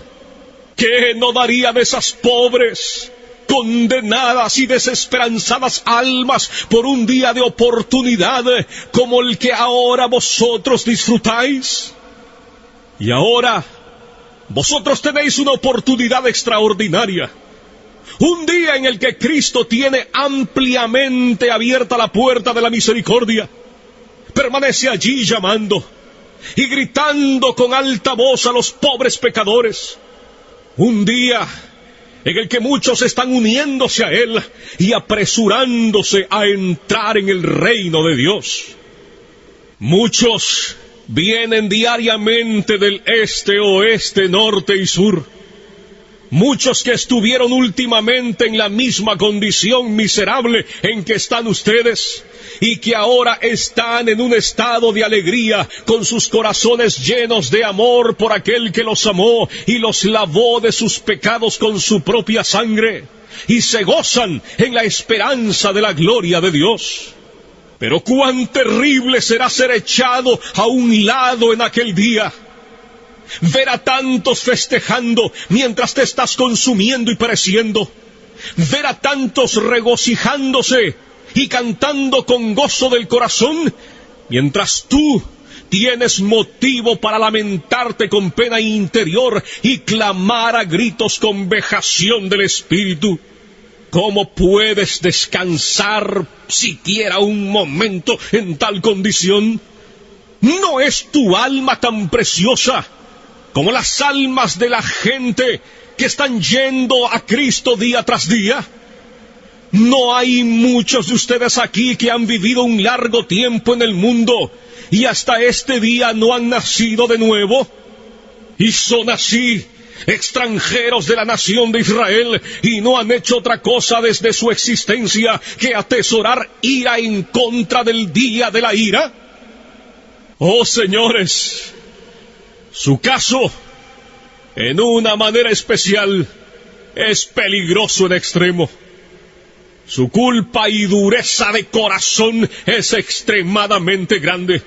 ¿Qué no daría de esas pobres, condenadas y desesperanzadas almas por un día de oportunidad como el que ahora vosotros disfrutáis? Y ahora vosotros tenéis una oportunidad extraordinaria, un día en el que Cristo tiene ampliamente abierta la puerta de la misericordia. Permanece allí llamando y gritando con alta voz a los pobres pecadores. Un día en el que muchos están uniéndose a Él y apresurándose a entrar en el reino de Dios. Muchos vienen diariamente del este, oeste, norte y sur. Muchos que estuvieron últimamente en la misma condición miserable en que están ustedes, y que ahora están en un estado de alegría, con sus corazones llenos de amor por aquel que los amó y los lavó de sus pecados con su propia sangre, y se gozan en la esperanza de la gloria de Dios. Pero cuán terrible será ser echado a un lado en aquel día. Ver a tantos festejando mientras te estás consumiendo y pereciendo. Ver a tantos regocijándose y cantando con gozo del corazón, mientras tú tienes motivo para lamentarte con pena interior y clamar a gritos con vejación del espíritu. ¿Cómo puedes descansar siquiera un momento en tal condición? ¿No es tu alma tan preciosa como las almas de la gente que están yendo a Cristo día tras día? ¿No hay muchos de ustedes aquí que han vivido un largo tiempo en el mundo y hasta este día no han nacido de nuevo? Y son así, extranjeros de la nación de Israel, y no han hecho otra cosa desde su existencia que atesorar ira en contra del día de la ira. Oh señores, su caso, en una manera especial, es peligroso en extremo. Su culpa y dureza de corazón es extremadamente grande.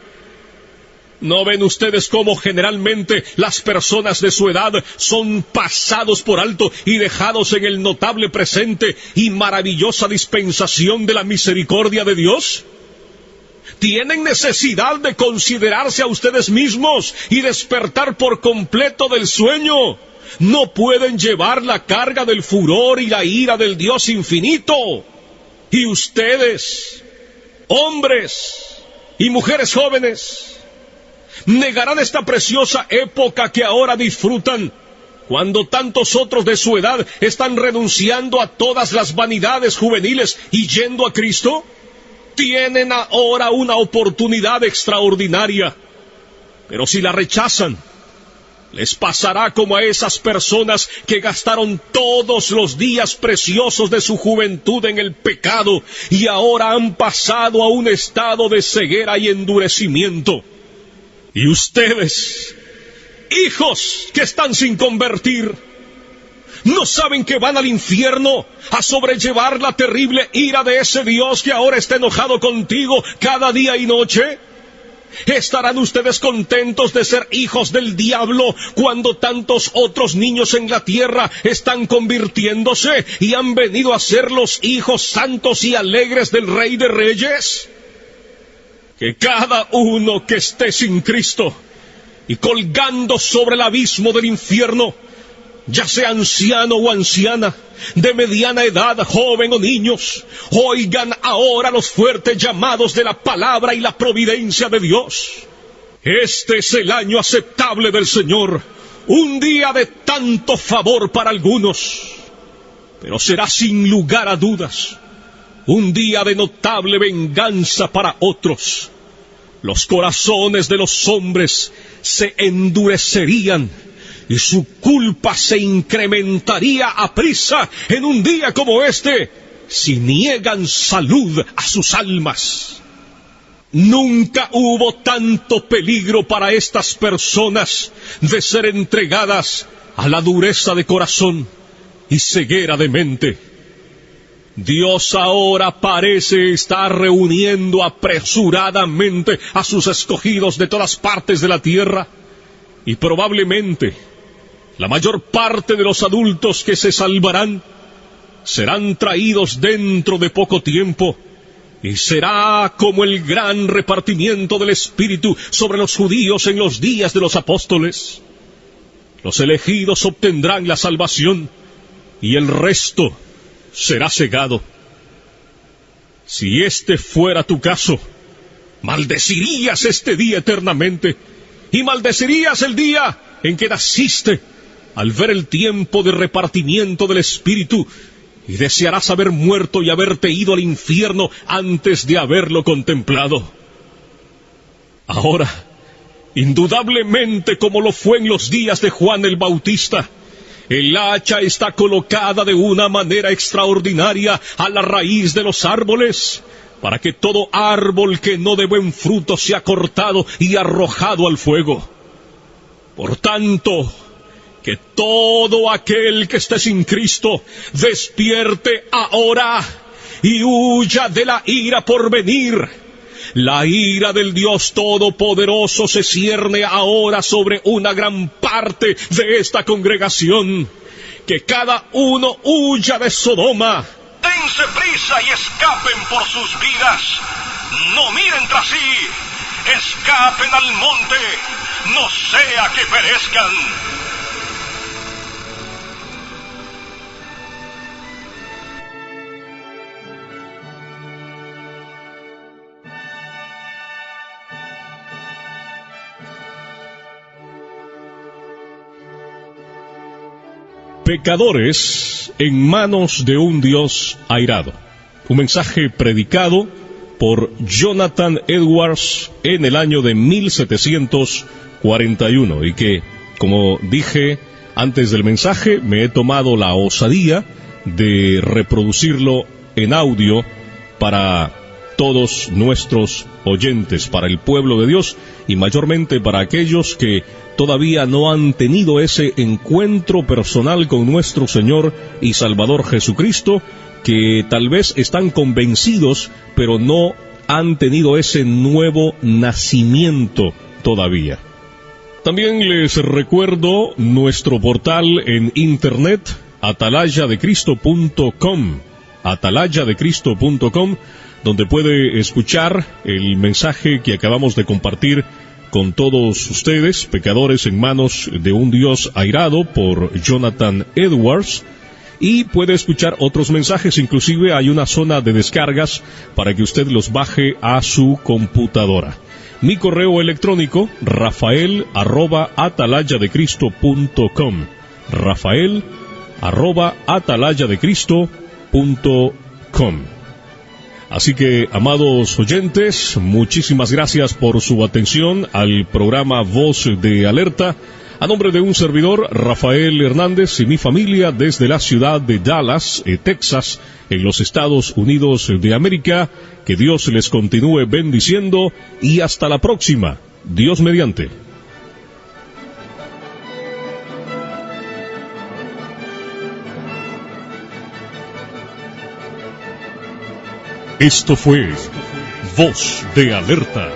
¿No ven ustedes cómo generalmente las personas de su edad son pasados por alto y dejados en el notable presente y maravillosa dispensación de la misericordia de Dios? Tienen necesidad de considerarse a ustedes mismos y despertar por completo del sueño. No pueden llevar la carga del furor y la ira del Dios infinito. Y ustedes, hombres y mujeres jóvenes, negarán esta preciosa época que ahora disfrutan, cuando tantos otros de su edad están renunciando a todas las vanidades juveniles y yendo a Cristo. Tienen ahora una oportunidad extraordinaria, pero si la rechazan, les pasará como a esas personas que gastaron todos los días preciosos de su juventud en el pecado y ahora han pasado a un estado de ceguera y endurecimiento. Y ustedes, hijos que están sin convertir, ¿no saben que van al infierno a sobrellevar la terrible ira de ese Dios que ahora está enojado contigo cada día y noche? ¿Estarán ustedes contentos de ser hijos del diablo cuando tantos otros niños en la tierra están convirtiéndose y han venido a ser los hijos santos y alegres del Rey de Reyes? Que cada uno que esté sin Cristo y colgando sobre el abismo del infierno, ya sea anciano o anciana, de mediana edad, joven o niños, oigan ahora los fuertes llamados de la palabra y la providencia de Dios. Este es el año aceptable del Señor, un día de tanto favor para algunos, pero será sin lugar a dudas un día de notable venganza para otros. Los corazones de los hombres se endurecerían y su culpa se incrementaría aprisa en un día como este, si niegan salud a sus almas. Nunca hubo tanto peligro para estas personas de ser entregadas a la dureza de corazón y ceguera de mente. Dios ahora parece estar reuniendo apresuradamente a sus escogidos de todas partes de la tierra, y probablemente la mayor parte de los adultos que se salvarán serán traídos dentro de poco tiempo, y será como el gran repartimiento del Espíritu sobre los judíos en los días de los apóstoles. Los elegidos obtendrán la salvación, y el resto será cegado. Si este fuera tu caso, maldecirías este día eternamente, y maldecirías el día en que naciste, al ver el tiempo de repartimiento del Espíritu, y desearás haber muerto y haberte ido al infierno antes de haberlo contemplado. Ahora, indudablemente como lo fue en los días de Juan el Bautista, el hacha está colocada de una manera extraordinaria a la raíz de los árboles, para que todo árbol que no dé buen fruto sea cortado y arrojado al fuego. Por tanto, que todo aquel que esté sin Cristo despierte ahora y huya de la ira por venir. La ira del Dios Todopoderoso se cierne ahora sobre una gran parte de esta congregación. Que cada uno huya de Sodoma. Dense prisa y escapen por sus vidas. No miren tras sí. escapen al monte, no sea que perezcan. Pecadores en manos de un Dios airado. Un mensaje predicado por Jonathan Edwards en el año de 1741 y que, como dije antes del mensaje, me he tomado la osadía de reproducirlo en audio para todos nuestros oyentes, para el pueblo de Dios y mayormente para aquellos que todavía no han tenido ese encuentro personal con nuestro Señor y Salvador Jesucristo, que tal vez están convencidos, pero no han tenido ese nuevo nacimiento todavía. También les recuerdo nuestro portal en internet, atalayadecristo.com, atalayadecristo.com, donde puede escuchar el mensaje que acabamos de compartir con todos ustedes, pecadores en manos de un Dios airado, por Jonathan Edwards, y puede escuchar otros mensajes. Inclusive hay una zona de descargas para que usted los baje a su computadora. Mi correo electrónico, rafael@atalayadecristo.com, rafael@atalayadecristo.com. Así que, amados oyentes, muchísimas gracias por su atención al programa Voz de Alerta. A nombre de un servidor, Rafael Hernández, y mi familia desde la ciudad de Dallas, Texas, en los Estados Unidos de América, que Dios les continúe bendiciendo y hasta la próxima, Dios mediante. Esto fue Voz de Alerta.